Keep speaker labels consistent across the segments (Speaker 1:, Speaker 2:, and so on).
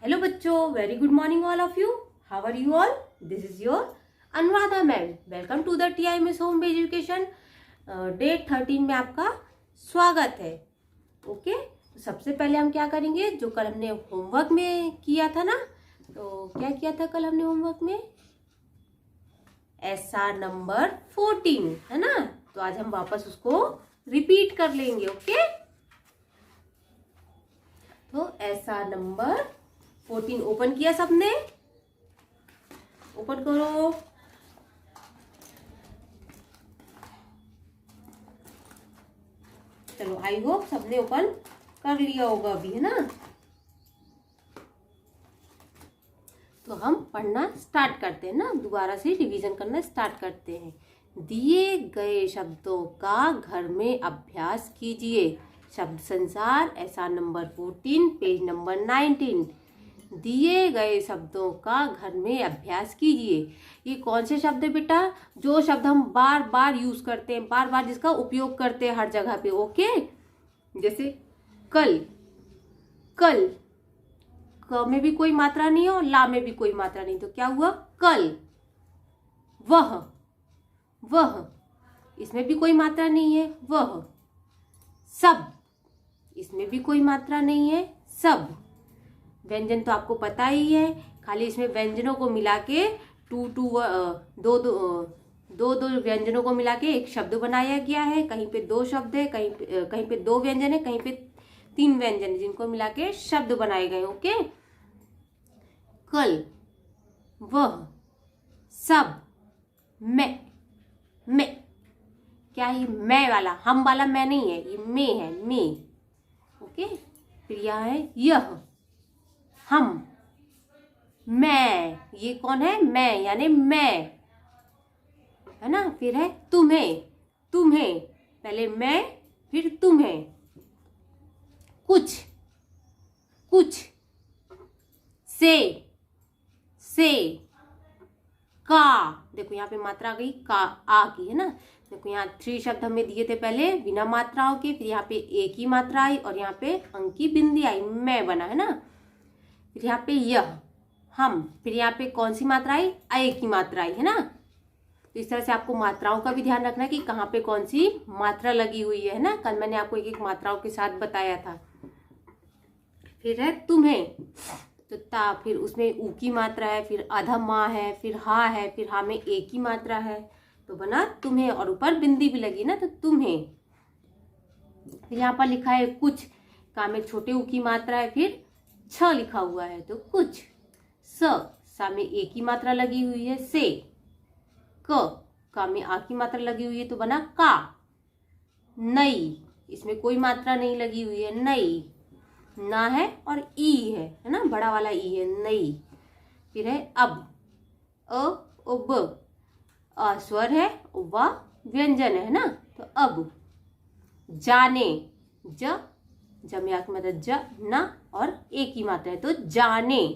Speaker 1: Hello बच्चों, very good morning all of you. How are you all? This is your Anuradha ma'am. Welcome to the TIMS home based education. Day 13 में आपका स्वागत है. Okay, तो सबसे पहले हम क्या करेंगे, जो कल हमने होमवर्क में किया था ना, तो क्या किया था कल हमने होमवर्क में? SR नंबर 14 है ना. तो आज हम वापस उसको रिपीट कर लेंगे. ओके, तो SR नंबर 14 ओपन किया सबने? ओपन करो. चलो, आई होप सबने ओपन कर लिया होगा अभी, है ना. तो हम पढ़ना स्टार्ट करते हैं ना, दोबारा से रिवीजन करना स्टार्ट करते हैं. दिए गए शब्दों का घर में अभ्यास कीजिए. शब्द संसार SR नंबर 14 पेज नंबर 19. दिए गए शब्दों का घर में अभ्यास कीजिए. ये कौन से शब्द है बेटा? जो शब्द हम बार बार यूज करते हैं, बार बार जिसका उपयोग करते हैं हर जगह पे. ओके, जैसे कल. कल क में भी कोई मात्रा नहीं है और ला में भी कोई मात्रा नहीं, तो क्या हुआ? कल. वह. वह, इसमें भी कोई मात्रा नहीं है. वह. सब, इसमें भी कोई मात्रा नहीं है. सब. व्यंजन तो आपको पता ही है, खाली इसमें व्यंजनों को मिला के दो व्यंजनों को मिला के एक शब्द बनाया गया है. कहीं पे दो शब्द है, कहीं पे दो व्यंजन है, कहीं पे तीन व्यंजन है, जिनको मिला के शब्द बनाए गए. ओके, कल, वह, सब, मैं. मैं क्या है? मैं वाला, हम वाला मैं नहीं है, ये मैं है. मैं. ओके, फिर यह है यह, हम. मैं, ये कौन है? मैं यानी मैं, है ना. फिर है तुम्हें. तुम्हें, पहले मैं फिर तुम्हें. कुछ. कुछ. से. से. का, देखो यहाँ पे मात्रा आ गई का, आ की, है ना. देखो यहाँ 3 शब्द हमें दिए थे पहले बिना मात्राओं के, फिर यहाँ पे एक ही मात्रा आई और यहाँ पे अंक की बिंदी आई, मैं बना, है ना. फिर यहाँ पे यह, हम. फिर यहाँ पे कौन सी मात्रा आई? अय की मात्रा आई, है ना. तो इस तरह से आपको मात्राओं का भी ध्यान रखना है कि कहाँ पे कौन सी मात्रा लगी हुई है ना. कल मैंने आपको एक एक मात्राओं के साथ बताया था. फिर है तुम्हें, तो ता, फिर उसमें ऊ की मात्रा है, फिर अधम माँ है, फिर हा है, फिर हा में एक ही मात्रा है, तो बना तुम्हें, और ऊपर बिंदी भी लगी ना, तो तुम्हें. फिर यहाँ पर लिखा है कुछ, का में छोटे ऊ की मात्रा है, फिर छ लिखा हुआ है, तो कुछ. सा में एक ही मात्रा लगी हुई है, से. का में आ की मात्रा लगी हुई है, तो बना का. नई, इसमें कोई मात्रा नहीं लगी हुई है, नई. ना है और ई है ना, बड़ा वाला ई है, नई. फिर है अब. अ ओ ब, अ स्वर है, व व्यंजन है ना, तो अब. जाने, ज में आ की मात्रा ज, ना और एक ही मात्रा है, तो जाने.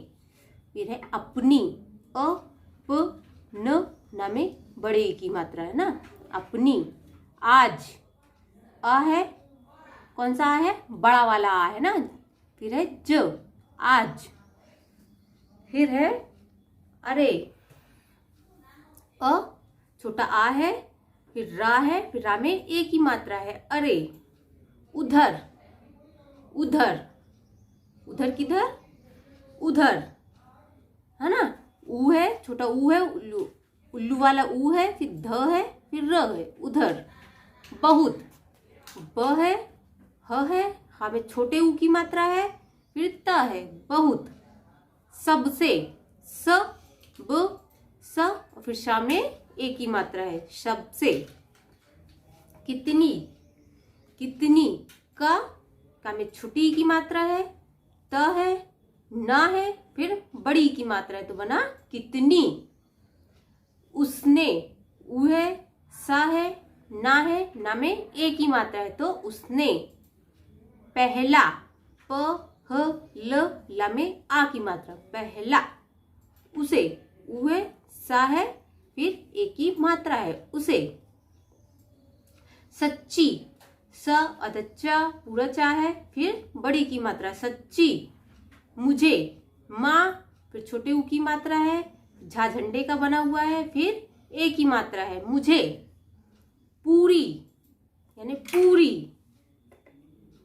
Speaker 1: फिर है अपनी. अ प न, ना में बड़े ई की मात्रा है ना, अपनी. आज. अ है, कौन सा आ है? बड़ा वाला आ है ना. फिर है ज, आज. फिर है अरे. अ छोटा आ है, फिर रा है, फिर रा में एक ही मात्रा है, अरे. उधर. उधर. उधर किधर? उधर, है ना. ऊ है, छोटा ऊ है, उल्लू, उल्लू वाला ऊ है, फिर ध है, फिर र है, उधर. बहुत. ब है, ह है, हा में छोटे ऊ की मात्रा है, फिर त है, बहुत. सबसे. स ब स, और फिर शा में एक ही मात्रा है, सबसे. कितनी. कितनी. का में छोटी की मात्रा है, त है, ना है, फिर बड़ी की मात्रा है, तो बना कितनी. उसने. उ है, सा है, ना है, ना में एक ही मात्रा है, तो उसने. पहला. प ह ल, ला में आ की मात्रा, पहला. उसे. उ है, सा है, फिर एक ही मात्रा है, उसे. सच्ची. स अधच्चा पूरा चा है, फिर बड़ी की मात्रा, सच्ची. मुझे. माँ, फिर छोटे ऊ की मात्रा है, झा झंडे का बना हुआ है, फिर ए की मात्रा है, मुझे। पूरी यानी पूरी।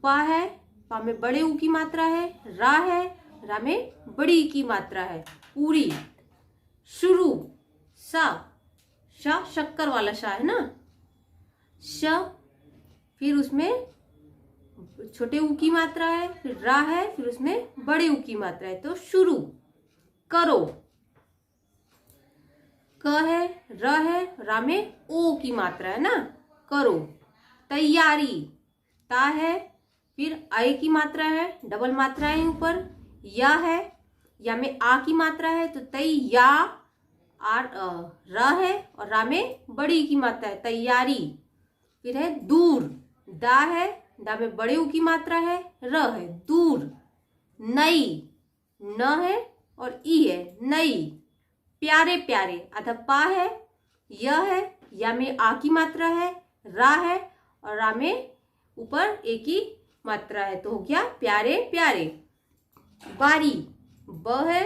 Speaker 1: पा है, पा में बड़े ऊ की मात्रा है। रा है, रा में बड़ी ई की मात्रा है, पूरी। शुरू, सा, शा शक्कर वाला शा है ना। श, फिर उसमें छोटे ऊ की मात्रा है, फिर रा है, फिर उसमें बड़े ऊ की मात्रा है, तो शुरू। करो, क है, र है, रा में ओ की मात्रा है ना, करो। तैयारी, ता है, फिर आय की मात्रा है, डबल मात्रा है ऊपर। या है, या में आ की मात्रा है, तो तैया, आर र है और रा में बड़ी की मात्रा है, तैयारी। फिर है दूर, दा है, दा में बड़े ऊ की मात्रा है, र है, दूर। नई, न है और ई है, नई। प्यारे प्यारे, आधा पा है, य है, या में आ की मात्रा है, रा है और रा में ऊपर ए की मात्रा है, तो हो गया प्यारे प्यारे। बारी, ब है,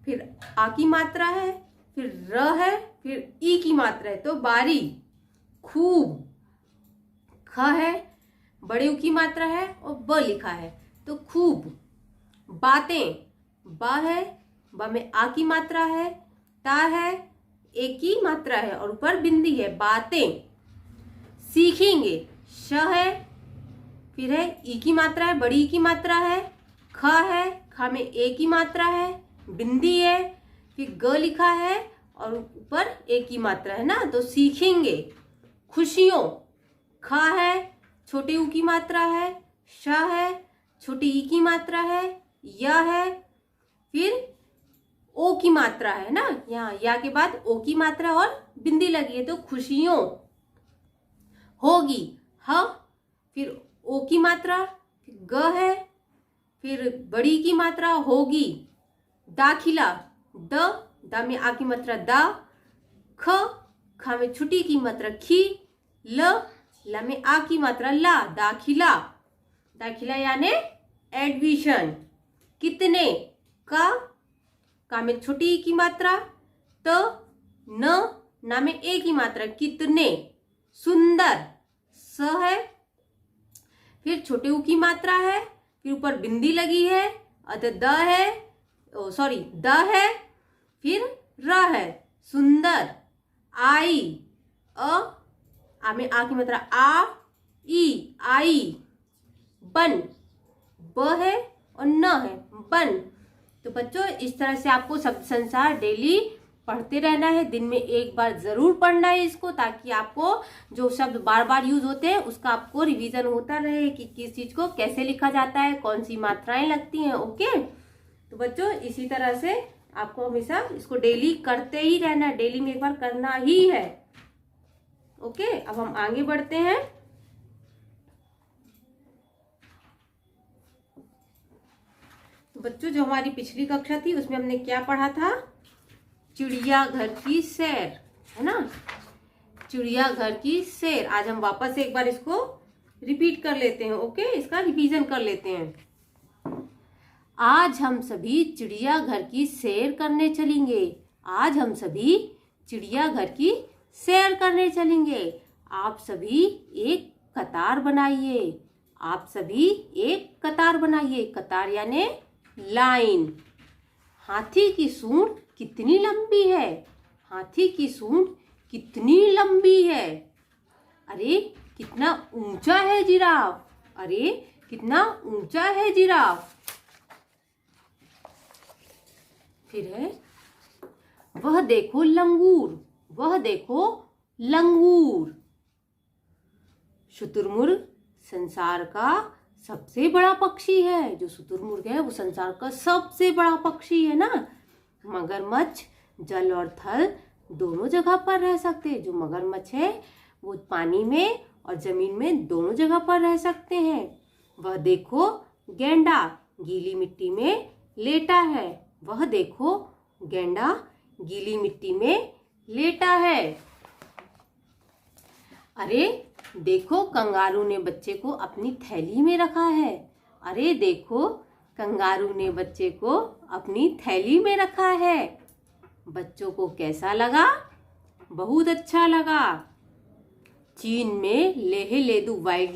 Speaker 1: फिर आ की मात्रा है, फिर र है, फिर ई की मात्रा है, तो बारी। खूब, ख है, बड़े ऊ की मात्रा है और ब लिखा है, तो खूब। बातें, ब है, ब में आ की मात्रा है, ता है, ए की मात्रा है और ऊपर बिंदी है, बातें। सीखेंगे, श है, फिर है ई की मात्रा है, बड़ी ई की मात्रा है। ख है, ख में ए की मात्रा है, बिंदी है, फिर ग लिखा है और ऊपर ए की मात्रा है ना, तो सीखेंगे। खुशियों, ख है, छोटे ऊ की मात्रा है, श है, छोटी ई की मात्रा है, य है, फिर ओ की मात्रा है ना, यहाँ या के बाद ओ की मात्रा और बिंदी लगी है, तो खुशियों। होगी, ह, फिर ओ की मात्रा, फिर ग है, फिर बड़ी की मात्रा, होगी। दाखिला, द, दा में आ की मात्रा दा। ख, ख में छुटी की मात्रा खी। ल, ला में आ की मात्रा ला, दाखिला। दाखिला यानी एडमिशन। कितने, का में छोटी की मात्रा, त, न, ना में ए की मात्रा, कितने। सुंदर, स है, फिर छोटे ऊ की मात्रा है, फिर ऊपर बिंदी लगी है, अतः द है, द है, फिर र है, सुंदर। आई, आ में आ की मात्रा आ, ई, आई। बन, ब है और न है, बन। तो बच्चों, इस तरह से आपको शब्द संसार डेली पढ़ते रहना है, दिन में एक बार जरूर पढ़ना है इसको, ताकि आपको जो शब्द बार बार यूज होते हैं उसका आपको रिवीजन होता रहे कि किस चीज को कैसे लिखा जाता है, कौन सी मात्राएं लगती हैं। ओके, तो बच्चों इसी तरह से आपको हमेशा इसको डेली करते ही रहना है, डेली में एक बार करना ही है। ओके, अब हम आगे बढ़ते हैं। तो बच्चों, जो हमारी पिछली कक्षा थी उसमें हमने क्या पढ़ा था, चिड़ियाघर की सैर, है ना, चिड़ियाघर की सैर। आज हम वापस एक बार इसको रिपीट कर लेते हैं। ओके, इसका रिवीजन कर लेते हैं। आज हम सभी चिड़ियाघर की सैर करने चलेंगे। आज हम सभी चिड़ियाघर की सैर करने चलेंगे। आप सभी एक कतार बनाइए। आप सभी एक कतार बनाइए। कतार यानी लाइन। हाथी की सूंड कितनी लंबी है? हाथी की सूंड कितनी लंबी है? अरे कितना ऊंचा है जिराफ? अरे कितना ऊंचा है जिराफ? फिर है वह देखो लंगूर, वह देखो लंगूर। शुतुरमुर्ग संसार का सबसे बड़ा पक्षी है। जो शुतुरमुर्ग है वो संसार का सबसे बड़ा पक्षी है ना। मगरमच्छ जल और थल दोनों जगह पर रह सकते हैं। जो मगरमच्छ है वो पानी में और जमीन में दोनों जगह पर रह सकते हैं। वह देखो गैंडा गीली मिट्टी में लेटा है। वह देखो गैंडा गीली मिट्टी में लेटा है। अरे देखो कंगारू ने बच्चे को अपनी थैली में रखा है। अरे देखो कंगारू ने बच्चे को अपनी थैली में रखा है। बच्चों को कैसा लगा? बहुत अच्छा लगा। चीन में लेहे-लेदु वाइल्ड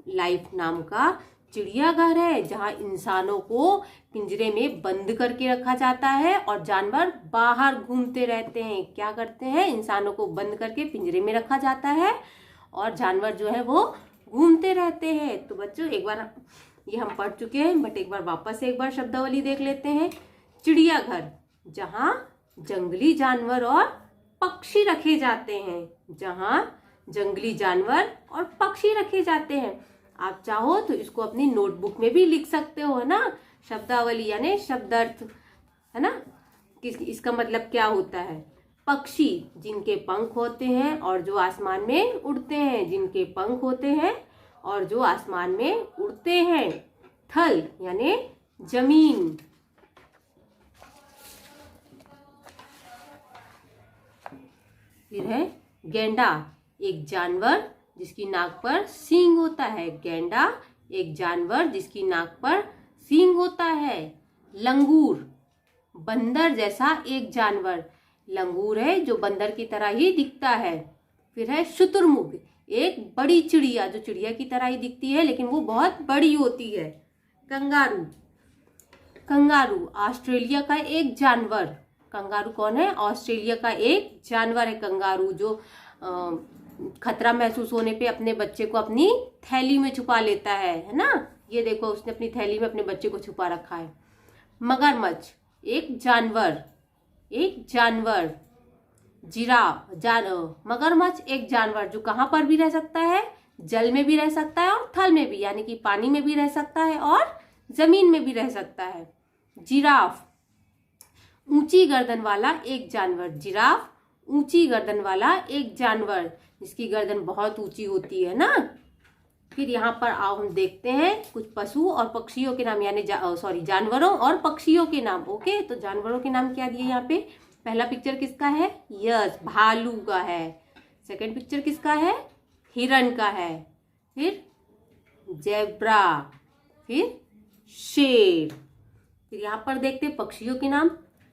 Speaker 1: लाइफ नाम का चिड़ियाघर है, जहां इंसानों को पिंजरे में बंद करके रखा जाता है और जानवर बाहर घूमते रहते हैं। क्या करते हैं? इंसानों को बंद करके पिंजरे में रखा जाता है और जानवर जो है वो घूमते रहते हैं। तो बच्चों, एक बार ये हम पढ़ चुके हैं, बट एक बार वापस एक बार शब्दावली देख लेते हैं। चिड़ियाघर, जहां जंगली जानवर और पक्षी रखे जाते हैं। जहां जंगली जानवर और पक्षी रखे जाते हैं। आप चाहो तो इसको अपनी नोटबुक में भी लिख सकते हो, है ना। शब्दावली यानी शब्दार्थ, है ना। इसका मतलब क्या होता है? पक्षी जिनके पंख होते हैं और जो आसमान में उड़ते हैं। जिनके पंख होते हैं और जो आसमान में उड़ते हैं। थल यानी जमीन। फिर है गैंडा, एक जानवर जिसकी नाक पर सींग होता है। गैंडा एक जानवर जिसकी नाक पर सींग होता है। लंगूर, बंदर जैसा एक जानवर। लंगूर है जो बंदर की तरह ही दिखता है। फिर है शुतुरमुर्ग, एक बड़ी चिड़िया जो चिड़िया की तरह ही दिखती है लेकिन वो बहुत बड़ी होती है। कंगारू, कंगारू ऑस्ट्रेलिया का एक जानवर। कंगारू कौन है? ऑस्ट्रेलिया का एक जानवर है कंगारू, जो खतरा महसूस होने पे अपने बच्चे को अपनी थैली में छुपा लेता है ना। ये देखो, उसने अपनी थैली में अपने बच्चे को छुपा रखा है। मगरमच्छ, एक जानवर, एक जानवर। जिराफ, मगरमच्छ एक जानवर जो कहाँ पर भी रह सकता है? जल में भी रह सकता है और थल में भी, यानी कि पानी में भी रह सकता है और जमीन में भी रह सकता है। जिराफ, ऊंची गर्दन वाला एक जानवर। जिराफ ऊंची गर्दन वाला एक जानवर, जिसकी गर्दन बहुत ऊंची होती है ना। फिर यहाँ पर आओ हम देखते हैं कुछ पशु और पक्षियों के नाम, यानी जानवरों और पक्षियों के नाम। ओके, तो जानवरों के नाम क्या दिए यहाँ पे? पहला पिक्चर किसका है? यस, भालू का है। सेकंड पिक्चर किसका है? हिरण का है। फिर जेब्रा, फिर शेर। फिर यहाँ पर देखते हैं पक्षियों के नाम।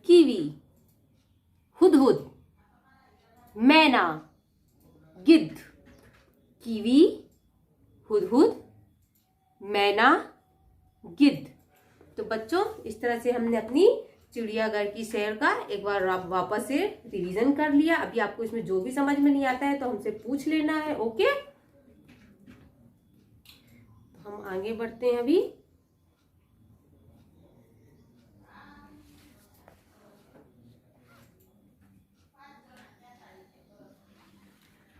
Speaker 1: कीवी, हुदहुद, मैना, गिद्ध। कीवी, हुदहुद, मैना, गिद्ध। तो बच्चों, इस तरह से हमने अपनी चिड़ियाघर की सैर का एक बार वापस से रिवीजन कर लिया। अभी आपको इसमें जो भी समझ में नहीं आता है तो हमसे पूछ लेना है। ओके, तो हम आगे बढ़ते हैं अभी।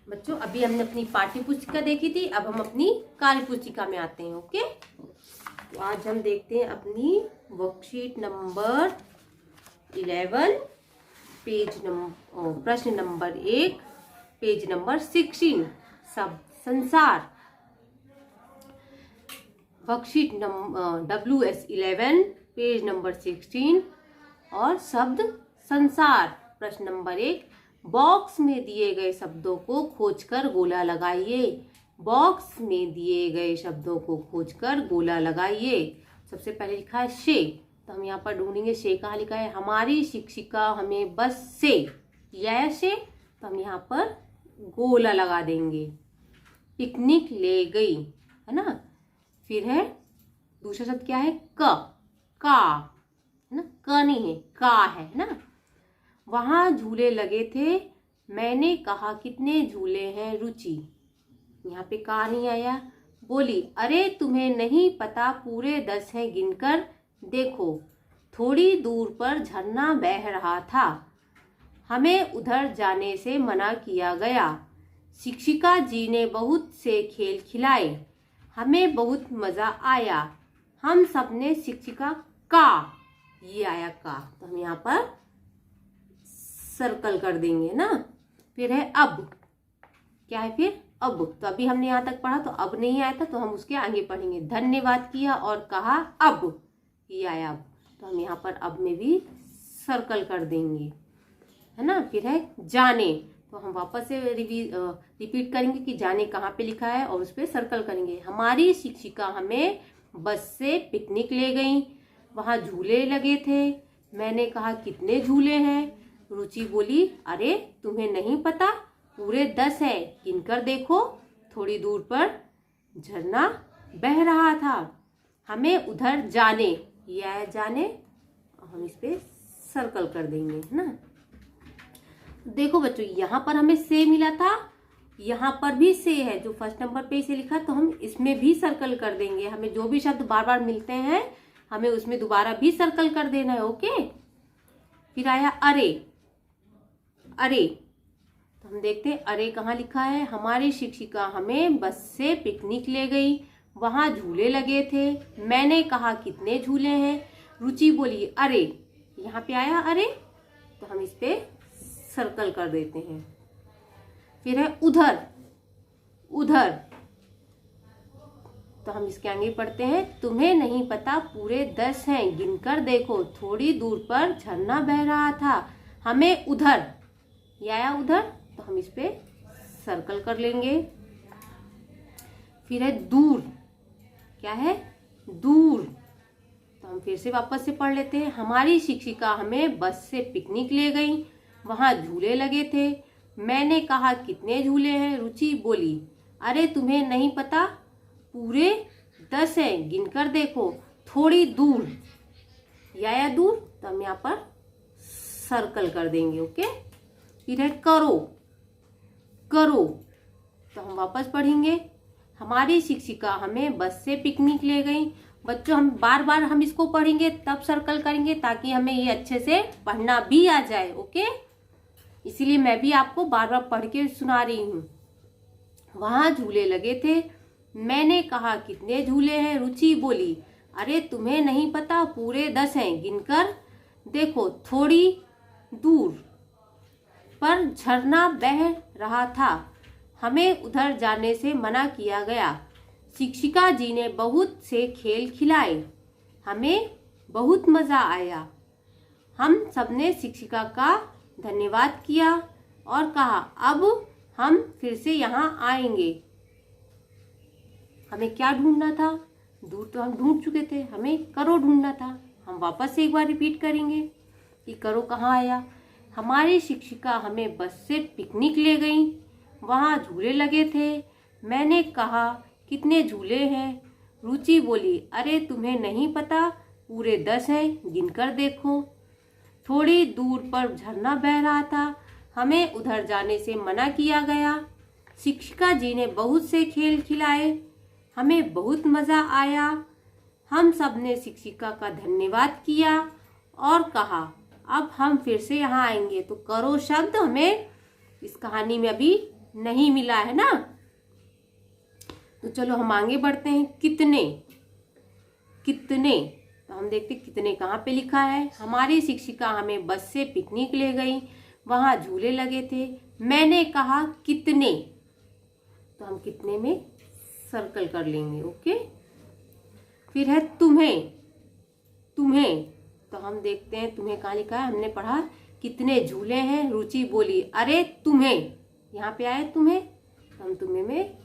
Speaker 1: बच्चों, अभी हमने अपनी पाठ्य पुस्तिका देखी थी, अब हम अपनी कार्य पुस्तिका में आते हैं। ओके, तो आज हम देखते हैं अपनी वर्कशीट नंबर 11, प्रश्न नंबर 1, पेज नंबर 16, सब संसार। वर्कशीट WS11, पेज नंबर 16 और शब्द संसार। प्रश्न नंबर 1, बॉक्स में दिए गए शब्दों को खोजकर गोला लगाइए। बॉक्स में दिए गए शब्दों को खोजकर गोला लगाइए। सबसे पहले लिखा है शे, तो हम यहाँ पर ढूंढेंगे शे कहाँ लिखा है। हमारी शिक्षिका हमें बस से, यह शे, तो हम यहाँ पर गोला लगा देंगे। पिकनिक ले गई, है ना। फिर है दूसरा शब्द क्या है? का, है ना। क नहीं है, का है ना। वहां झूले लगे थे, मैंने कहा कितने झूले हैं रुचि। यहाँ पे का नहीं आया। बोली, अरे तुम्हें नहीं पता, पूरे 10 हैं गिनकर देखो। थोड़ी दूर पर झरना बह रहा था, हमें उधर जाने से मना किया गया। शिक्षिका जी ने बहुत से खेल खिलाए, हमें बहुत मजा आया। हम सबने शिक्षिका का, ये आया का, तो हम यहाँ पर सर्कल कर देंगे ना। फिर है अब, क्या है फिर? अब, तो अभी हमने यहाँ तक पढ़ा, तो अब नहीं आया था तो हम उसके आगे पढ़ेंगे। धन्यवाद किया और कहा अब, ये आया अब, तो हम यहाँ पर अब में भी सर्कल कर देंगे, है ना। फिर है जाने, तो हम वापस से रिपीट करेंगे कि जाने कहाँ पे लिखा है और उस पर सर्कल करेंगे। हमारी शिक्षिका हमें बस से पिकनिक ले गई, वहाँ झूले लगे थे। मैंने कहा कितने झूले हैं? रुचि बोली अरे तुम्हें नहीं पता, पूरे 10 हैं, गिनकर देखो। थोड़ी दूर पर झरना बह रहा था, हमें उधर जाने। ये आया जाने, हम इस पे सर्कल कर देंगे, है ना। देखो बच्चों, यहाँ पर हमें से मिला था, यहाँ पर भी से है, जो फर्स्ट नंबर पे इसे लिखा, तो हम इसमें भी सर्कल कर देंगे। हमें जो भी शब्द बार बार मिलते हैं हमें उसमें दोबारा भी सर्कल कर देना है। ओके। फिर आया अरे। अरे तो हम देखते हैं अरे कहाँ लिखा है। हमारी शिक्षिका हमें बस से पिकनिक ले गई, वहां झूले लगे थे। मैंने कहा कितने झूले हैं? रुचि बोली अरे। यहाँ पे आया अरे, तो हम इस पे सर्कल कर देते हैं। फिर है उधर। उधर तो हम इसके आगे पढ़ते हैं, तुम्हें नहीं पता, पूरे 10 हैं, गिनकर देखो। थोड़ी दूर पर झरना बह रहा था, हमें उधर। ये आया उधर, तो हम इस पे सर्कल कर लेंगे। फिर है दूर। क्या है? दूर। तो हम फिर से वापस से पढ़ लेते हैं। हमारी शिक्षिका हमें बस से पिकनिक ले गई, वहां झूले लगे थे। मैंने कहा कितने झूले हैं? रुचि बोली अरे तुम्हें नहीं पता, पूरे 10 हैं, गिनकर देखो। थोड़ी दूर। या दूर, तो हम यहाँ पर सर्कल कर देंगे। ओके। फिर है करो। करो तो हम वापस पढ़ेंगे। हमारी शिक्षिका हमें बस से पिकनिक ले गई। बच्चों, हम बार बार हम इसको पढ़ेंगे तब सर्कल करेंगे, ताकि हमें ये अच्छे से पढ़ना भी आ जाए। ओके। इसीलिए मैं भी आपको बार बार पढ़ के सुना रही हूँ। वहां झूले लगे थे। मैंने कहा कितने झूले हैं? रुचि बोली अरे तुम्हें नहीं पता, पूरे 10 हैं, गिनकर देखो। थोड़ी दूर पर झरना बह रहा था, हमें उधर जाने से मना किया गया। शिक्षिका जी ने बहुत से खेल खिलाए, हमें बहुत मजा आया। हम सबने शिक्षिका का धन्यवाद किया और कहा अब हम फिर से यहाँ आएंगे। हमें क्या ढूंढना था? दूर तो हम ढूंढ चुके थे, हमें करो ढूंढना था। हम वापस से एक बार रिपीट करेंगे कि करो कहाँ आया। हमारी शिक्षिका हमें बस से पिकनिक ले गई, वहाँ झूले लगे थे। मैंने कहा कितने झूले हैं? रुचि बोली अरे तुम्हें नहीं पता, पूरे 10 हैं, गिनकर देखो। थोड़ी दूर पर झरना बह रहा था, हमें उधर जाने से मना किया गया। शिक्षिका जी ने बहुत से खेल खिलाए, हमें बहुत मज़ा आया। हम सब ने शिक्षिका का धन्यवाद किया और कहा अब हम फिर से यहाँ आएंगे। तो करो शब्द हमें इस कहानी में अभी नहीं मिला है ना। तो चलो हम आगे बढ़ते हैं। कितने। कितने तो हम देखते कितने कहाँ पे लिखा है। हमारी शिक्षिका हमें बस से पिकनिक ले गई, वहाँ झूले लगे थे। मैंने कहा कितने, तो हम कितने में सर्कल कर लेंगे। ओके। फिर है तुम्हें। तुम्हें तो हम देखते हैं तुम्हें कहाँ लिखा है। हमने पढ़ा कितने झूले हैं। रुचि बोली अरे तुम्हें। यहाँ पे आए तुम्हें, तो हम तुम्हें में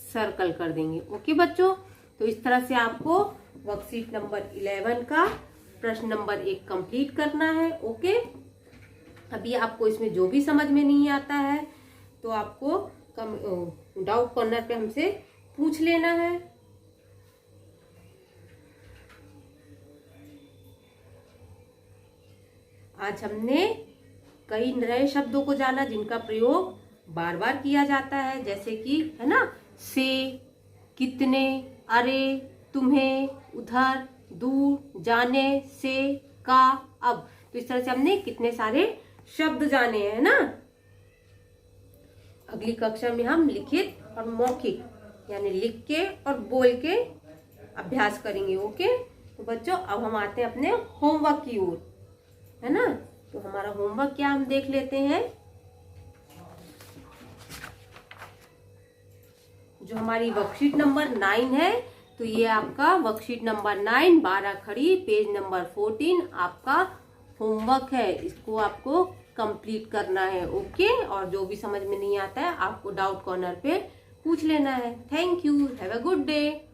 Speaker 1: सर्कल कर देंगे। ओके बच्चों, तो इस तरह से आपको वर्कशीट नंबर 11 का प्रश्न नंबर 1 कंप्लीट करना है। ओके। अभी आपको इसमें जो भी समझ में नहीं आता है तो आपको डाउट कॉर्नर पे हमसे पूछ लेना है। आज हमने कई नए शब्दों को जाना जिनका प्रयोग बार बार किया जाता है, जैसे कि है ना से, कितने, अरे, तुम्हें, उधर, दूर, जाने, से, का, अब। तो इस तरह से हमने कितने सारे शब्द जाने हैं ना। अगली कक्षा में हम लिखित और मौखिक यानी लिख के और बोल के अभ्यास करेंगे। ओके। तो बच्चों अब हम आते हैं अपने होमवर्क की ओर, है ना। तो हमारा होमवर्क क्या हम देख लेते हैं। जो हमारी वर्कशीट नंबर 9 है, तो ये आपका वर्कशीट नंबर 9 12 खड़ी पेज नंबर 14 आपका होमवर्क है। इसको आपको कंप्लीट करना है। ओके। और जो भी समझ में नहीं आता है आपको डाउट कॉर्नर पे पूछ लेना है। Thank you. Have a good day.